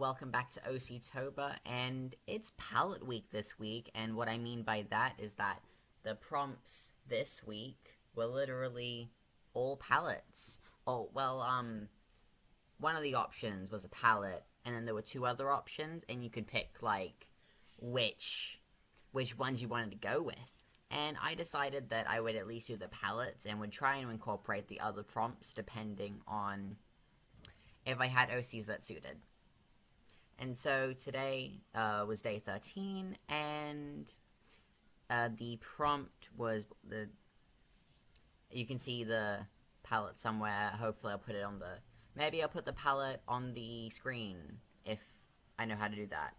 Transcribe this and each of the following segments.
welcome back to OC-tober, and it's palette week this week, and what I mean by that is that the prompts this week were literally all palettes. One of the options was a palette, and then there were two other options, and you could pick, like, which ones you wanted to go with. And I decided that I would at least do the palettes, and would try and incorporate the other prompts depending on if I had OCs that suited. And so today was day 13, and the prompt was you can see the palette somewhere. Hopefully I'll put it on the, maybe I'll put the palette on the screen if I know how to do that.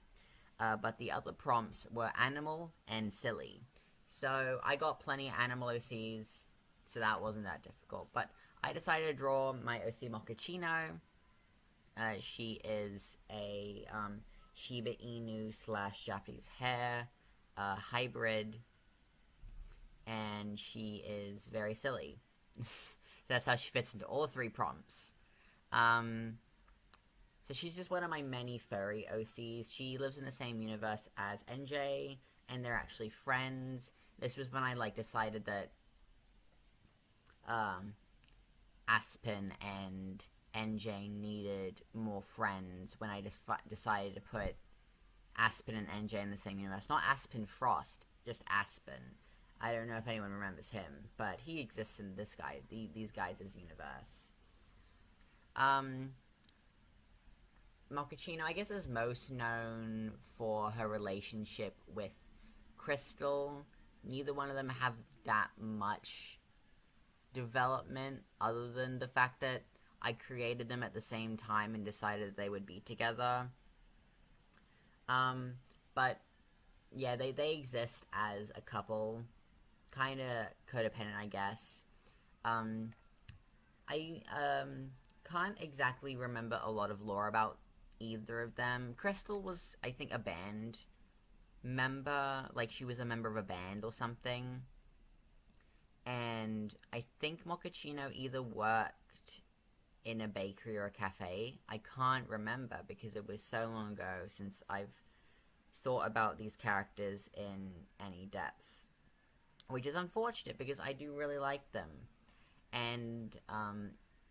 But the other prompts were animal and silly. So I got plenty of animal OCs, so that wasn't that difficult. But I decided to draw my OC Mochaccino. She is a Shiba Inu / Japanese hare hybrid, and she is very silly. That's how she fits into all three prompts. So she's just one of my many furry OCs. She lives in the same universe as NJ, and they're actually friends. This was when I decided that Aspen and NJ needed more friends, when I just decided to put Aspen and NJ in the same universe. Not Aspen Frost, just Aspen. I don't know if anyone remembers him, but he exists in these guys' universe. Mochaccino, I guess, is most known for her relationship with Crystal. Neither one of them have that much development, other than the fact that I created them at the same time and decided they would be together. But yeah, they exist as a couple, kind of codependent, I guess. I can't exactly remember a lot of lore about either of them. Crystal was, I think, a band member, like she was a member of a band or something. And I think Mochaccino either worked in a bakery or a cafe. I can't remember because it was so long ago since I've thought about these characters in any depth. Which is unfortunate because I do really like them. And,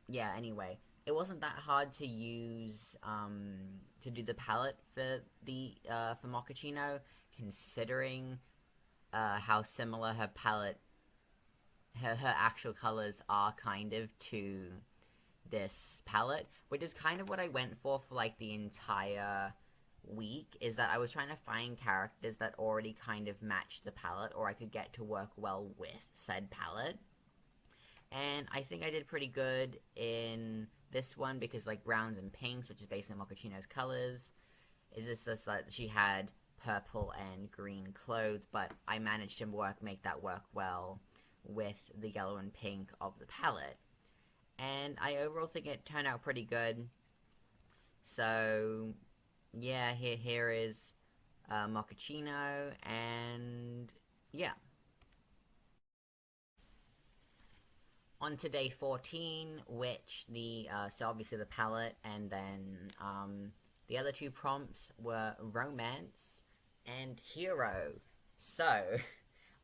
yeah, anyway. It wasn't that hard to use, to do the palette for Mochaccino, considering, how similar her palette, her actual colors are kind of to this palette, which is kind of what I went for the entire week, is that I was trying to find characters that already kind of matched the palette, or I could get to work well with said palette. And I think I did pretty good in this one, because browns and pinks, which is based on Mochaccino's colors, is just that she had purple and green clothes, but I managed to make that work well with the yellow and pink of the palette. And I overall think it turned out pretty good. So yeah, here is Mochaccino, and yeah. On to day 14, which so obviously the palette, and then the other two prompts were romance and hero. So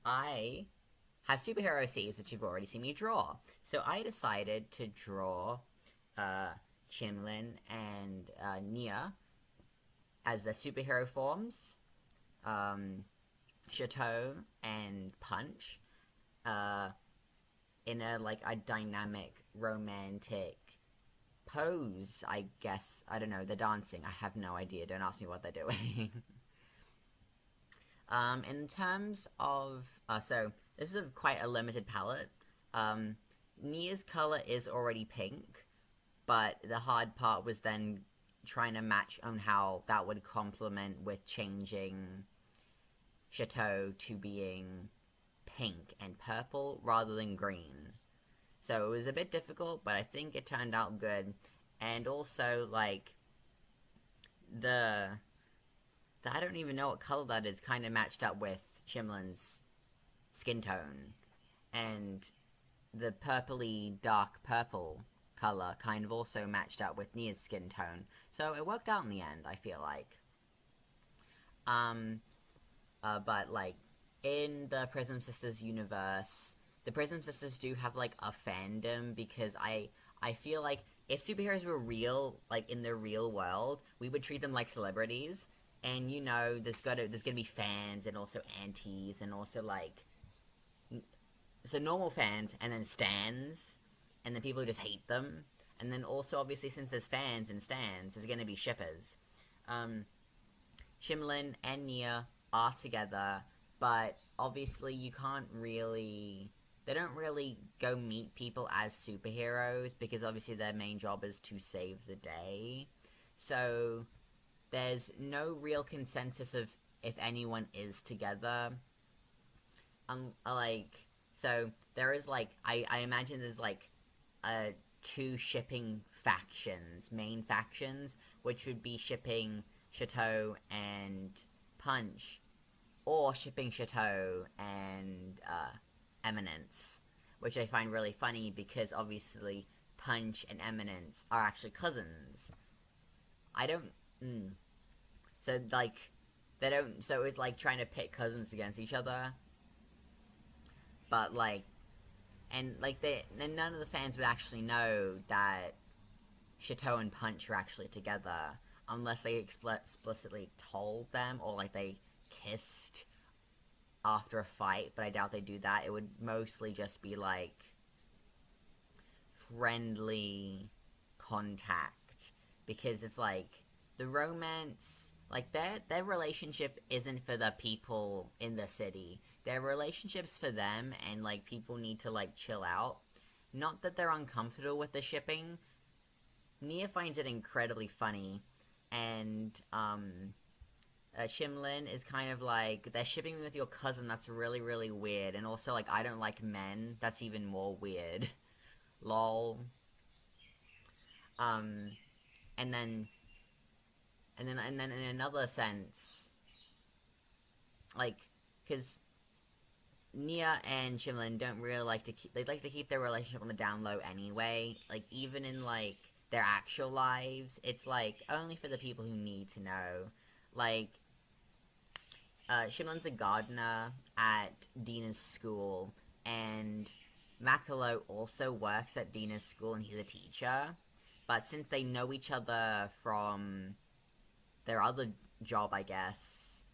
I have superhero Cs, which you've already seen me draw. So I decided to draw Chimlin and Nia as the superhero forms, Chateau and Punch, in a dynamic, romantic pose, I guess. I don't know, they're dancing. I have no idea. Don't ask me what they're doing. In terms of, so this is quite a limited palette. Nia's color is already pink, but the hard part was then trying to match on how that would complement with changing Chateau to being pink and purple rather than green. So it was a bit difficult, but I think it turned out good. And also, I don't even know what color that is, kind of matched up with Chimlin's skin tone. And the purpley dark purple color kind of also matched up with Nia's skin tone. So it worked out in the end, I feel like. But, like, in the Prism Sisters universe, the Prism Sisters do have, like, a fandom, because I feel like if superheroes were real, like, in the real world, we would treat them like celebrities, and, you know, there's gonna be fans, and also antis, and also, like, so normal fans, and then stans, and then people who just hate them, and then also, obviously, since there's fans and stans, there's gonna be shippers. Shimlin and Nia are together, but obviously you can't really... They don't really go meet people as superheroes, because obviously their main job is to save the day. So there's no real consensus of if anyone is together. So there is, like, I imagine there's, like, two shipping factions, main factions, which would be shipping Chateau and Punch, or shipping Chateau and Eminence, which I find really funny, because obviously Punch and Eminence are actually cousins. I don't... So, like, they don't... So it's like trying to pit cousins against each other. But, like... And, like, none of the fans would actually know that Chateau and Punch are actually together, unless they explicitly told them, or, like, they kissed after a fight, but I doubt they do that. It would mostly just be, like, friendly contact, because it's, like, the romance, like, their relationship isn't for the people in the city. Their relationship's for them, and, like, people need to, like, chill out. Not that they're uncomfortable with the shipping. Nia finds it incredibly funny, and, Shimlin is kind of like, they're shipping me with your cousin, that's really, really weird, and also, like, I don't like men, that's even more weird. Lol. And then in another sense, like, because Nia and Shimlin don't really like to keep, they'd like to keep their relationship on the down low anyway, like, even in, like, their actual lives, it's, like, only for the people who need to know. Like, Shimlin's a gardener at Dina's school, and Makalo also works at Dina's school, and he's a teacher. But since they know each other from their other job, I guess,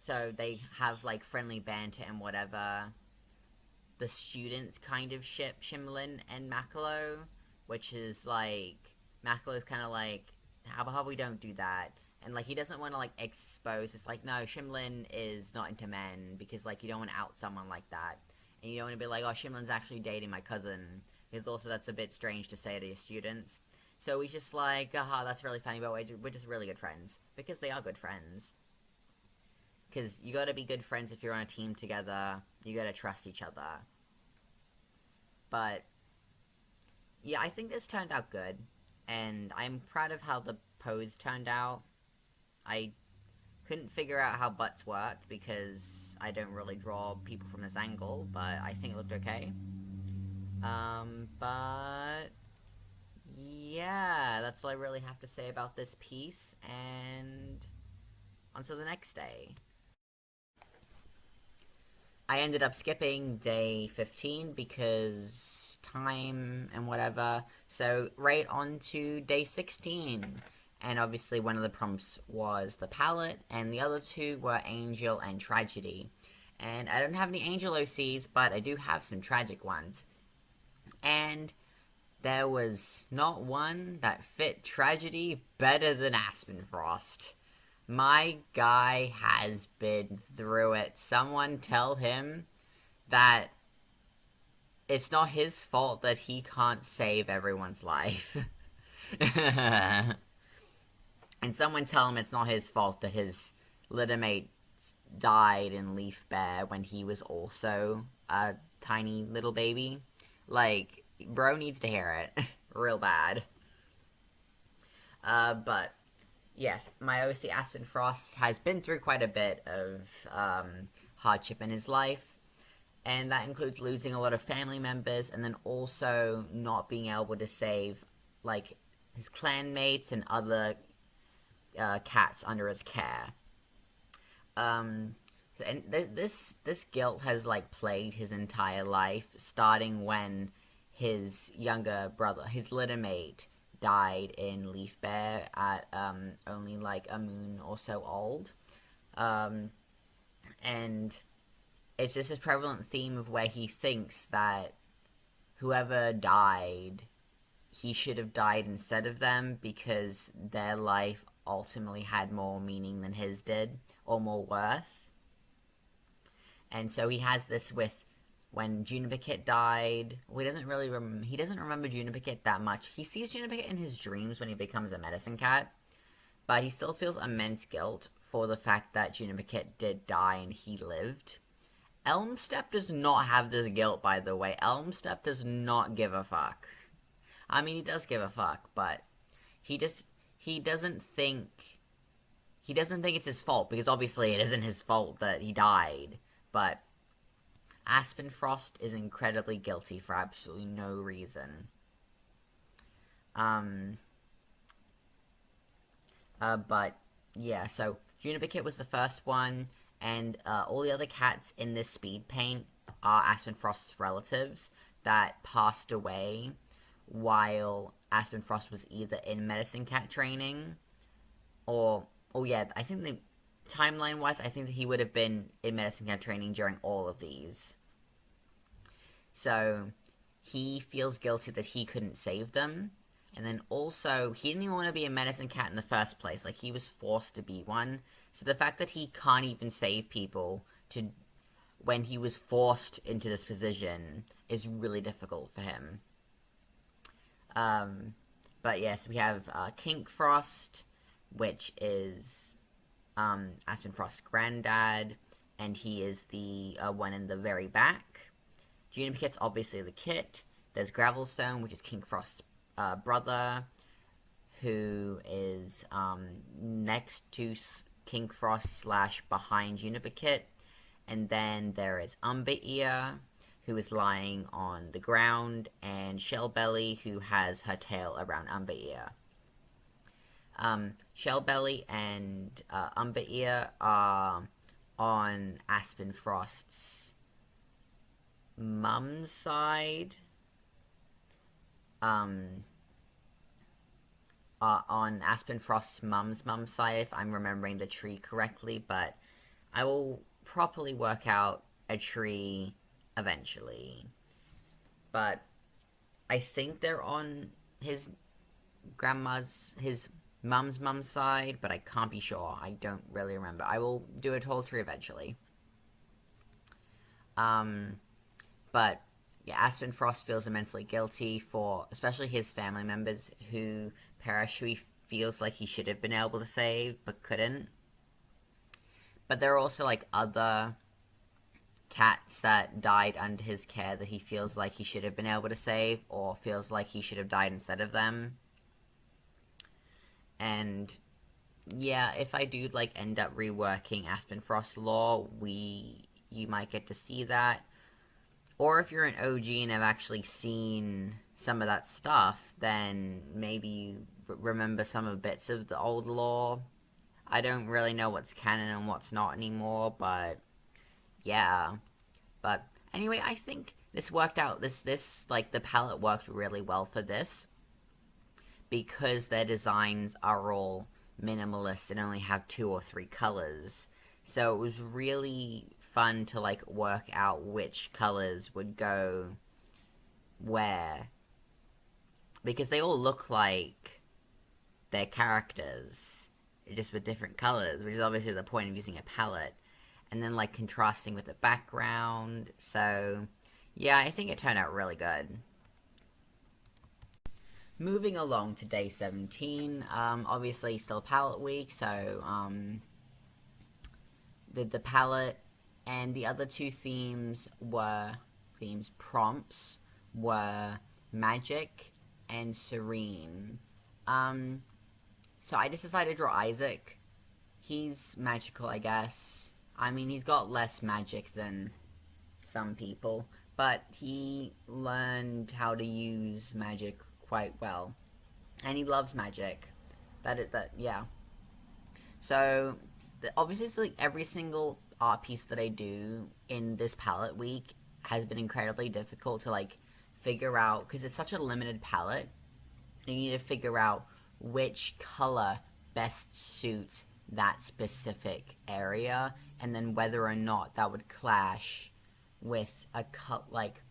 so they have, like, friendly banter and whatever, the students kind of ship Shimlin and Makalo, which is, like, Makalo's kind of like, how about we don't do that? And, like, he doesn't want to, like, expose, it's like, no, Shimlin is not into men, because, like, you don't want to out someone like that. And you don't want to be like, oh, Shimlin's actually dating my cousin, because also that's a bit strange to say to your students. So he's just like, aha, that's really funny, but we're just really good friends. Because they are good friends. Because you gotta be good friends if you're on a team together, you gotta trust each other. But, yeah, I think this turned out good, and I'm proud of how the pose turned out. I couldn't figure out how butts worked, because I don't really draw people from this angle, but I think it looked okay. But yeah, that's all I really have to say about this piece, and on to the next day. I ended up skipping day 15 because time and whatever, so right on to day 16. And obviously one of the prompts was the palette, and the other two were Angel and Tragedy. And I don't have any Angel OCs, but I do have some tragic ones. And there was not one that fit Tragedy better than Aspen Frost. My guy has been through it. Someone tell him that it's not his fault that he can't save everyone's life. And someone tell him it's not his fault that his littermate died in Leaf Bear when he was also a tiny little baby. Like, bro needs to hear it. Real bad. But, yes, my OC Aspen Frost has been through quite a bit of hardship in his life. and that includes losing a lot of family members, and then also not being able to save, like, his clanmates and other cats under his care. And this guilt has like plagued his entire life, starting when his younger brother, his litter mate, died in Leaf Bear at only like a moon or so old. And it's just a prevalent theme of where he thinks that whoever died, he should have died instead of them because their life ultimately had more meaning than his did, or more worth. And so he has this with when Juniper Kit died. Well, he doesn't remember Juniper Kit that much. He sees Juniper Kit in his dreams when he becomes a medicine cat, but he still feels immense guilt for the fact that Juniper Kit did die and he lived. Elmstep does not have this guilt, by the way. Elmstep does not give a fuck. I mean, he does give a fuck, but he doesn't think it's his fault, because obviously it isn't his fault that he died. But Aspen Frost is incredibly guilty for absolutely no reason. But yeah, so Juniper Kit was the first one, and all the other cats in this speed paint are Aspen Frost's relatives that passed away while Aspen Frost was either in medicine cat training or... Oh yeah, I think the timeline-wise, I think that he would have been in medicine cat training during all of these. So he feels guilty that he couldn't save them. And then also, he didn't even want to be a medicine cat in the first place. Like, he was forced to be one. So the fact that he can't even save people when he was forced into this position is really difficult for him. But yes, we have Kink Frost, which is Aspen Frost's granddad, and he is the one in the very back. Juniper Kit's obviously the kit. There's Gravelstone, which is Kink Frost's brother, who is next to Kink Frost / behind Juniper Kit. And then there is Umber Ear, who is lying on the ground, and Shellbelly, who has her tail around Umber Ear. Shellbelly and Umber Ear are on Aspen Frost's mum's side. On Aspen Frost's mum's side, if I'm remembering the tree correctly, but I will properly work out a tree eventually. But I think they're on his mum's side, but I can't be sure. I don't really remember. I will do a whole tree eventually. But yeah, Aspen Frost feels immensely guilty for especially his family members who perished, who he feels like he should have been able to save, but couldn't. But there are also, like, other cats that died under his care that he feels like he should have been able to save, or feels like he should have died instead of them. And yeah, if I do, like, end up reworking Aspen Frost lore, you might get to see that. Or if you're an OG and have actually seen some of that stuff, then maybe you remember some of bits of the old lore. I don't really know what's canon and what's not anymore, but yeah. But anyway, I think this worked out. This like, the palette worked really well for this, because their designs are all minimalist and only have 2 or 3 colors. So it was really fun to, like, work out which colors would go where, because they all look like their characters, just with different colors, which is obviously the point of using a palette, and then, like, contrasting with the background. So yeah, I think it turned out really good. Moving along to day 17, obviously still palette week, so the palette and the other 2 prompts were Magic and Serene. So I just decided to draw Isaac. He's magical, I guess. I mean, he's got less magic than some people, but he learned how to use magic quite well, and he loves magic. Yeah. So obviously, it's like every single art piece that I do in this palette week has been incredibly difficult to like figure out because it's such a limited palette. You need to figure out which color best suits that specific area, and then whether or not that would clash with a cut like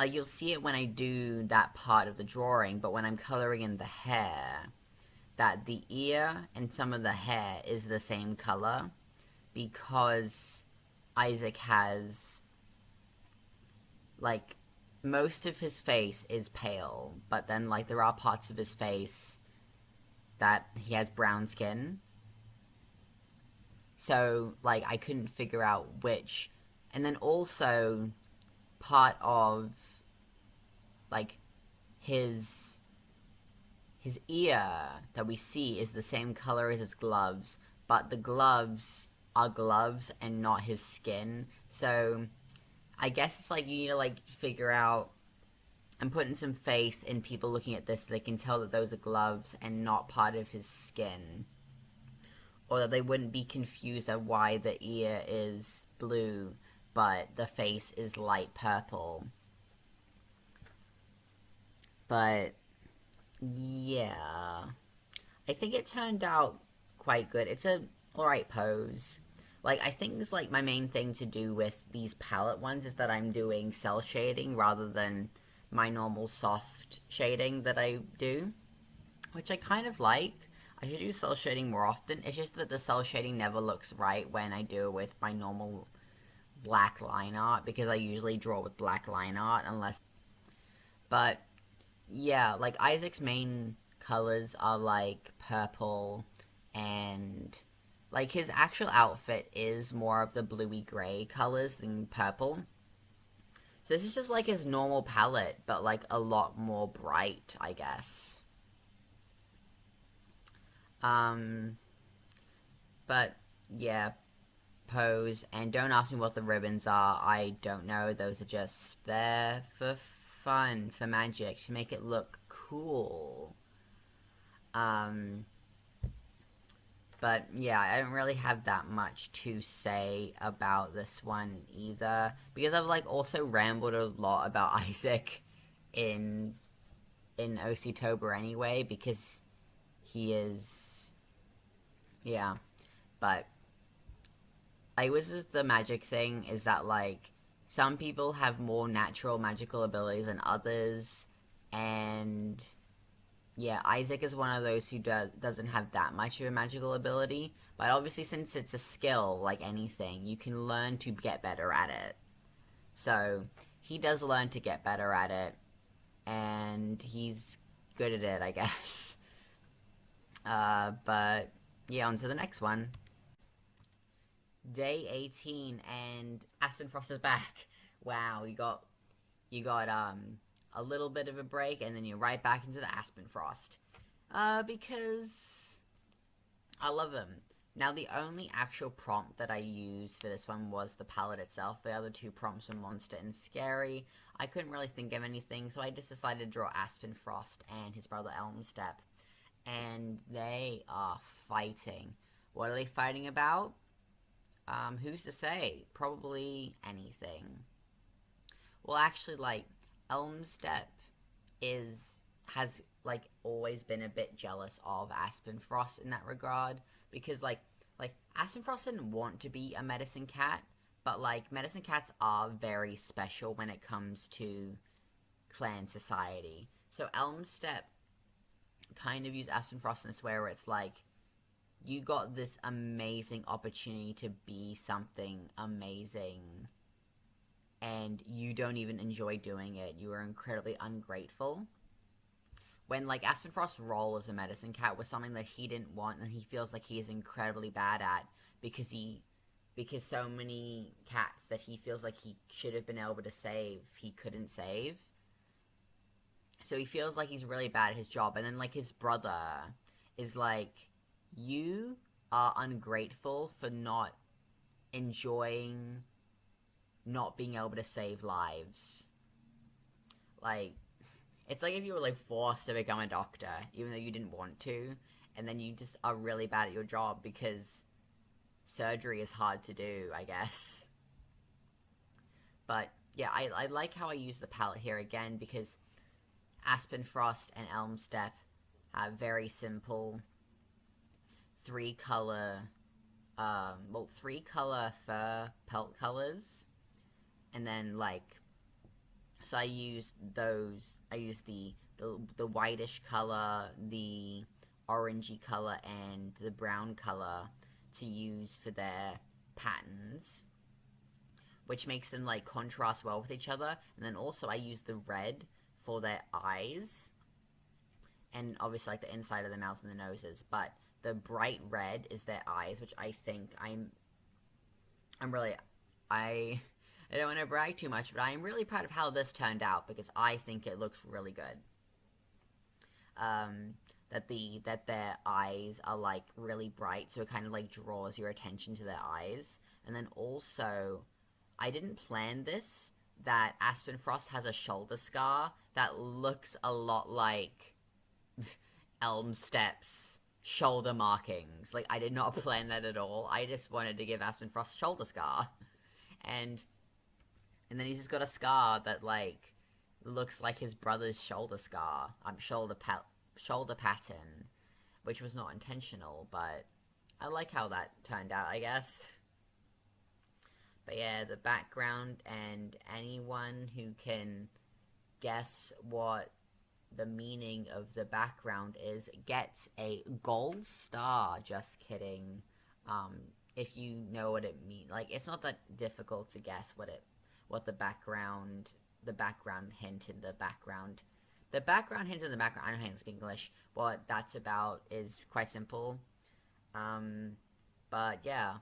you'll see it when I do that part of the drawing, but when I'm coloring in the hair, that the ear and some of the hair is the same color because Isaac has like most of his face is pale, but then like there are parts of his face that he has brown skin. So like I couldn't figure out which. And then also part of like his ear that we see is the same color as his gloves, but the gloves are gloves and not his skin. So I guess it's like you need to like figure out and put in some faith in people looking at this so they can tell that those are gloves and not part of his skin. Or that they wouldn't be confused at why the ear is blue but the face is light purple. But yeah, I think it turned out quite good. It's a alright pose. Like, I think it's like my main thing to do with these palette ones is that I'm doing cell shading rather than my normal soft shading that I do, which I kind of like. I should do cell shading more often. It's just that the cell shading never looks right when I do it with my normal black line art, because I usually draw with black line art unless... But yeah, like Isaac's main colors are like purple and like his actual outfit is more of the bluey gray colors than purple. So this is just like his normal palette, but like a lot more bright, I guess. But yeah, pose, and don't ask me what the ribbons are. I don't know. Those are just there for fun, for magic, to make it look cool. But yeah, I don't really have that much to say about this one either, because I've like also rambled a lot about Isaac in OC-tober anyway, because he is, yeah. But I was just the magic thing is that like some people have more natural magical abilities than others, and yeah, Isaac is one of those who doesn't have that much of a magical ability, but obviously since it's a skill, like anything, you can learn to get better at it. So, he does learn to get better at it, and he's good at it, I guess. But, yeah, on to the next one. Day 18, and Aspen Frost is back. Wow, you got, a little bit of a break, and then you're right back into the Aspen Frost. Because I love him. Now, the only actual prompt that I used for this one was the palette itself. The other two prompts were Monster and Scary. I couldn't really think of anything, so I just decided to draw Aspen Frost and his brother Elmstep. And they are fighting. What are they fighting about? Who's to say? Probably anything. Well, actually, like, Elmstep has like always been a bit jealous of Aspen Frost in that regard, because like Aspen Frost didn't want to be a medicine cat, but like medicine cats are very special when it comes to clan society. So Elmstep kind of used Aspen Frost in this way where it's like, you got this amazing opportunity to be something amazing, and you don't even enjoy doing it. You are incredibly ungrateful. When, like, Aspen Frost's role as a medicine cat was something that he didn't want, and he feels like he is incredibly bad at, because so many cats that he feels like he should have been able to save, he couldn't save. So he feels like he's really bad at his job, and then, like, his brother is like, you are ungrateful for not enjoying not being able to save lives. Like, it's like if you were, like, forced to become a doctor, even though you didn't want to, and then you just are really bad at your job because surgery is hard to do, I guess. But, yeah, I like how I use the palette here again, because Aspen Frost and Elm Step have very simple three-color fur pelt colors, and then, like, so I use the whitish color, the orangey color, and the brown color to use for their patterns, which makes them, like, contrast well with each other. And then also I use the red for their eyes, and obviously, like, the inside of the mouths and the noses, but the bright red is their eyes, which I think I don't want to brag too much, but I am really proud of how this turned out, because I think it looks really good. That their eyes are, like, really bright, so it kind of, like, draws your attention to their eyes. And then also, I didn't plan this, that Aspen Frost has a shoulder scar that looks a lot like Elm Step's shoulder markings. Like, I did not plan that at all. I just wanted to give Aspen Frost a shoulder scar. And then he's just got a scar that, like, looks like his brother's shoulder scar. Shoulder pattern, which was not intentional, but I like how that turned out, I guess. But yeah, the background, and anyone who can guess what the meaning of the background is gets a gold star. Just kidding. If you know what it means. Like, it's not that difficult to guess what the background hint in the background. The background hint in the background, I don't know how to speak English. What that's about is quite simple. But yeah,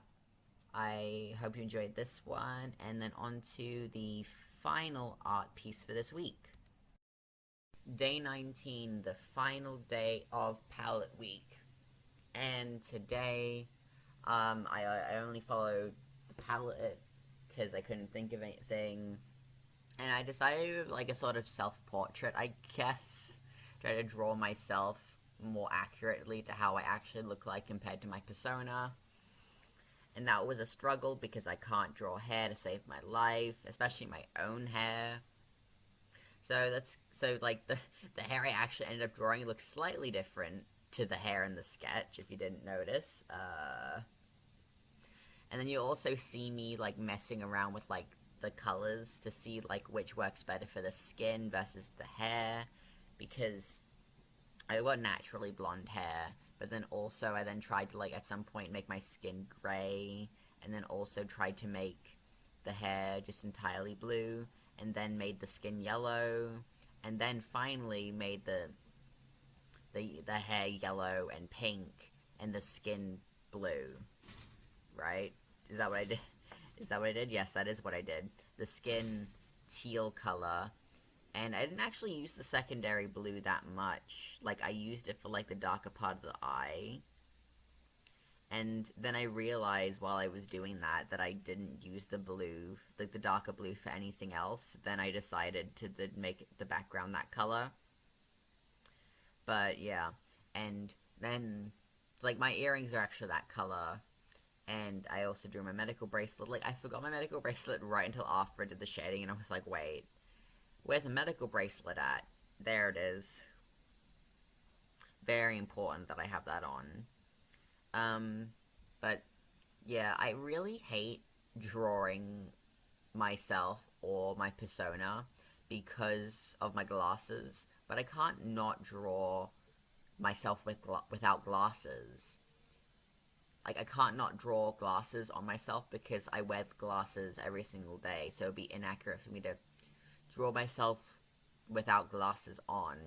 I hope you enjoyed this one, and then on to the final art piece for this week. Day 19, the final day of palette week. And today, I only followed the palette because I couldn't think of anything. And I decided, like, a sort of self-portrait, I guess. Try to draw myself more accurately to how I actually look like compared to my persona. And that was a struggle because I can't draw hair to save my life, especially my own hair. So like, the hair I actually ended up drawing looks slightly different to the hair in the sketch, if you didn't notice. And then you also see me, like, messing around with, like, the colors to see, like, which works better for the skin versus the hair, because I got naturally blonde hair, but then also I then tried to, like, at some point make my skin gray, and then also tried to make the hair just entirely blue, and then made the skin yellow, and then finally made the hair yellow and pink, and the skin blue, right? Is that what I did? Is that what I did? Yes, that is what I did. The skin teal color. And I didn't actually use the secondary blue that much. Like, I used it for, like, the darker part of the eye. And then I realized while I was doing that I didn't use the blue, like, the darker blue for anything else. Then I decided to make the background that color. But, yeah. And then, like, my earrings are actually that color. And I also drew my medical bracelet. Like, I forgot my medical bracelet right until after I did the shading, and I was like, wait, where's a medical bracelet at? There it is. Very important that I have that on. But, yeah, I really hate drawing myself or my persona because of my glasses, but I can't not draw myself without glasses. Like, I can't not draw glasses on myself because I wear glasses every single day, so it'd be inaccurate for me to draw myself without glasses on.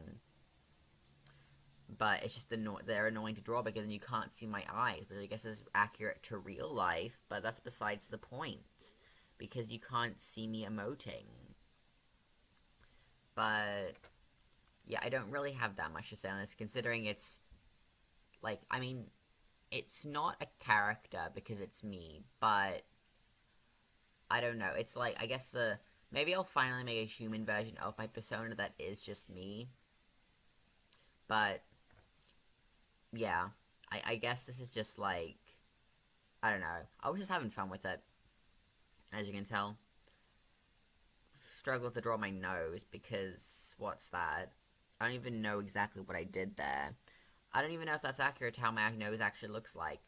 But it's just they're annoying to draw because then you can't see my eyes, which I guess is accurate to real life, but that's besides the point, because you can't see me emoting. But, yeah, I don't really have that much to say on this, considering it's, like, I mean, it's not a character because it's me, but I don't know. It's like, I guess maybe I'll finally make a human version of my persona that is just me. But, yeah. I guess this is just like, I don't know. I was just having fun with it, as you can tell. Struggled to draw my nose because, what's that? I don't even know exactly what I did there. I don't even know if that's accurate to how my nose actually looks like.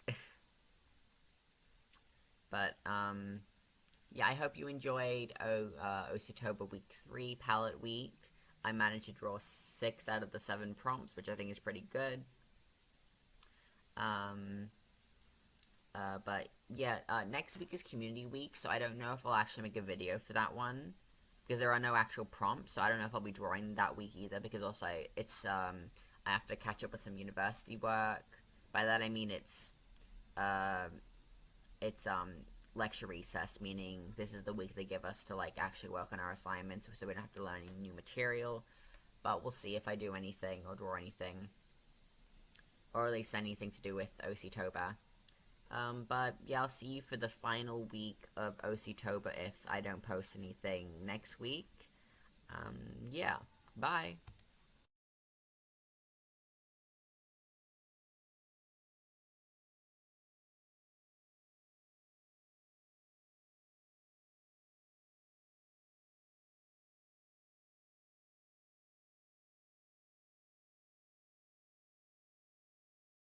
But, yeah, I hope you enjoyed OC-tober Week 3 Palette Week. I managed to draw 6 out of the 7 prompts, which I think is pretty good. But yeah, next week is Community Week, so I don't know if I'll actually make a video for that one. Because there are no actual prompts, so I don't know if I'll be drawing that week either, because also it's, I have to catch up with some university work. By that I mean it's lecture recess, meaning this is the week they give us to, like, actually work on our assignments, so we don't have to learn any new material. But we'll see if I do anything, or draw anything. Or at least anything to do with OC-tober. But yeah, I'll see you for the final week of OC-tober if I don't post anything next week. Yeah, bye.